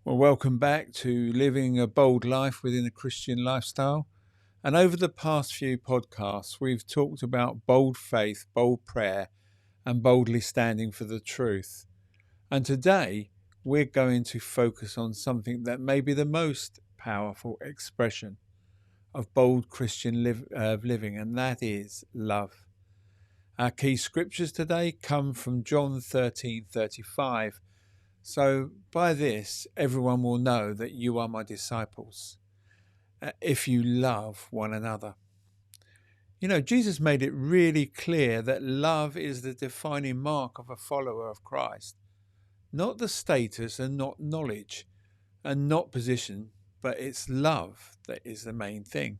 Well, welcome back to Living a Bold Life Within a Christian Lifestyle. And over the past few podcasts, we've talked about bold faith, bold prayer, and boldly standing for the truth. And today, we're going to focus on something that may be the most powerful expression of bold Christian living, and that is love. Our key scriptures today come from John 13:35. So by this, everyone will know that you are my disciples, if you love one another. You know, Jesus made it really clear that love is the defining mark of a follower of Christ, not the status and not knowledge and not position, but it's love that is the main thing.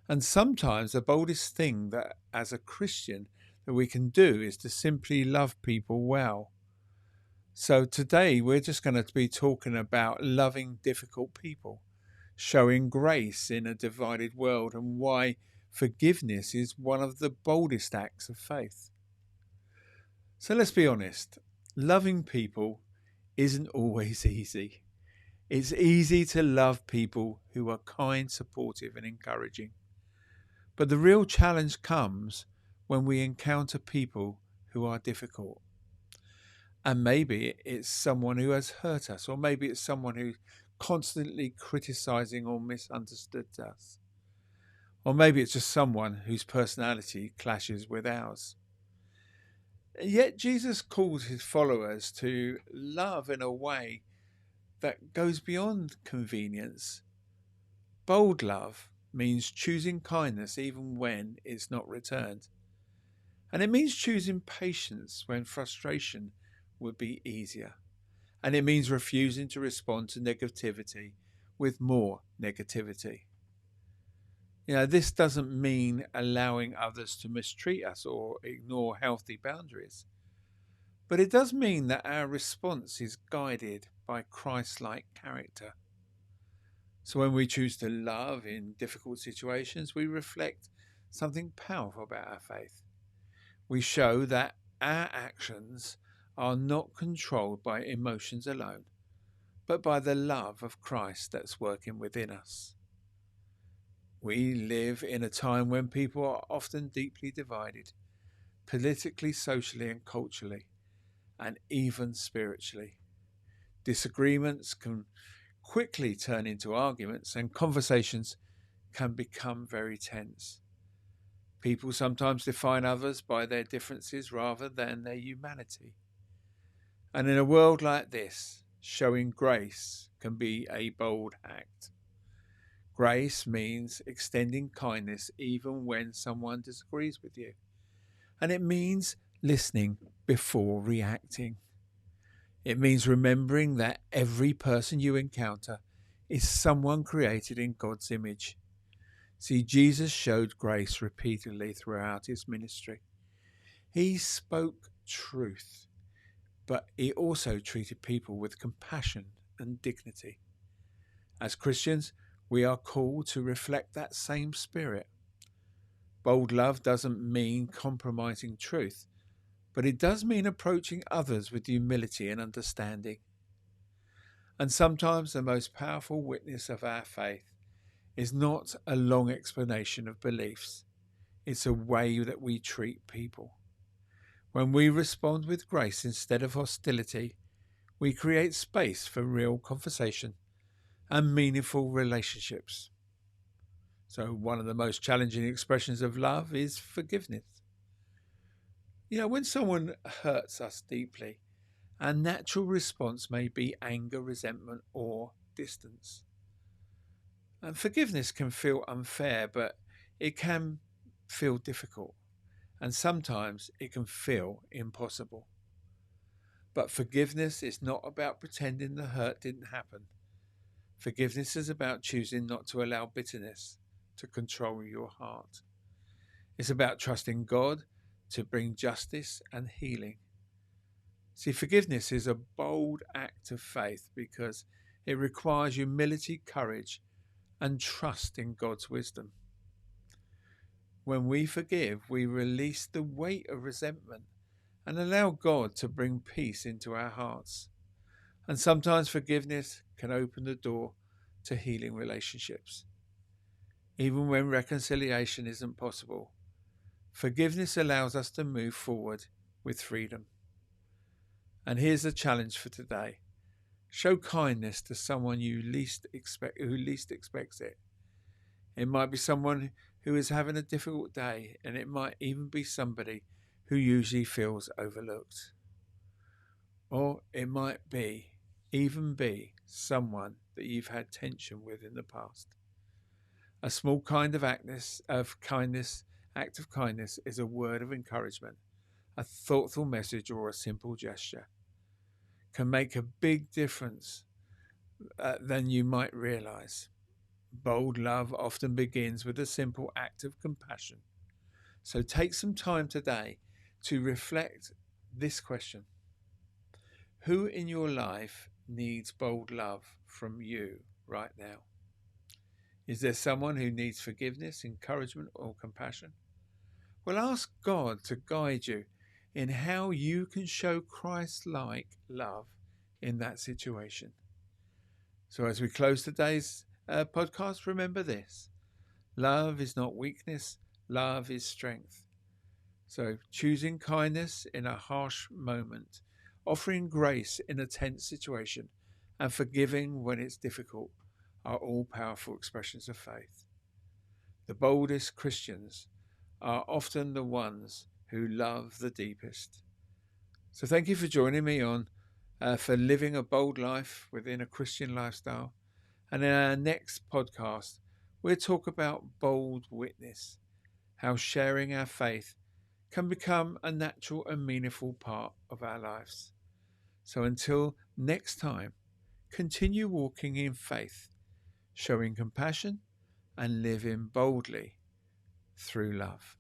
And sometimes the boldest thing that as a Christian that we can do is to simply love people well. So today we're just going to be talking about loving difficult people, showing grace in a divided world, and why forgiveness is one of the boldest acts of faith. So let's be honest, loving people isn't always easy. It's easy to love people who are kind, supportive, and encouraging. But the real challenge comes when we encounter people who are difficult. And maybe it's someone who has hurt us, or maybe it's someone who's constantly criticizing or misunderstood us. Or maybe it's just someone whose personality clashes with ours. Yet Jesus calls his followers to love in a way that goes beyond convenience. Bold love means choosing kindness even when it's not returned. And it means choosing patience when frustration would be easier. And it means refusing to respond to negativity with more negativity. You know, this doesn't mean allowing others to mistreat us or ignore healthy boundaries, but it does mean that our response is guided by Christ-like character. So when we choose to love in difficult situations, we reflect something powerful about our faith. We show that our actions are not controlled by emotions alone, but by the love of Christ that's working within us. We live in a time when people are often deeply divided, politically, socially, and culturally, and even spiritually. Disagreements can quickly turn into arguments, and conversations can become very tense. People sometimes define others by their differences rather than their humanity. And in a world like this, showing grace can be a bold act. Grace means extending kindness even when someone disagrees with you. And it means listening before reacting. It means remembering that every person you encounter is someone created in God's image. See, Jesus showed grace repeatedly throughout his ministry. He spoke truth, but he also treated people with compassion and dignity. As Christians, we are called to reflect that same spirit. Bold love doesn't mean compromising truth, but it does mean approaching others with humility and understanding. And sometimes the most powerful witness of our faith is not a long explanation of beliefs, it's a way that we treat people. When we respond with grace instead of hostility, we create space for real conversation and meaningful relationships. So, one of the most challenging expressions of love is forgiveness. You know, when someone hurts us deeply, our natural response may be anger, resentment, or distance. And forgiveness can feel unfair, but it can feel difficult. And sometimes it can feel impossible. But forgiveness is not about pretending the hurt didn't happen. Forgiveness is about choosing not to allow bitterness to control your heart. It's about trusting God to bring justice and healing. See, forgiveness is a bold act of faith because it requires humility, courage, and trust in God's wisdom. When we forgive, we release the weight of resentment and allow God to bring peace into our hearts. And sometimes forgiveness can open the door to healing relationships. Even when reconciliation isn't possible, forgiveness allows us to move forward with freedom. And here's the challenge for today. Show kindness to someone who least expects it. It might be someone who is having a difficult day, and it might even be somebody who usually feels overlooked. Or it might even be someone that you've had tension with in the past. A small act of kindness is a word of encouragement, a thoughtful message, or a simple gesture. Can make a big difference than you might realize. Bold love often begins with a simple act of compassion. So take some time today to reflect this question. Who in your life needs bold love from you right now? Is there someone who needs forgiveness, encouragement, or compassion? Well, ask God to guide you in how you can show Christ-like love in that situation. So as we close today's podcast, remember this. Love is not weakness, love is strength. So choosing kindness in a harsh moment, offering grace in a tense situation, and forgiving when it's difficult are all powerful expressions of faith. The boldest Christians are often the ones who love the deepest. So thank you for joining me on for living a bold life within a Christian lifestyle. And in our next podcast, we'll talk about bold witness, how sharing our faith can become a natural and meaningful part of our lives. So until next time, continue walking in faith, showing compassion and living boldly through love.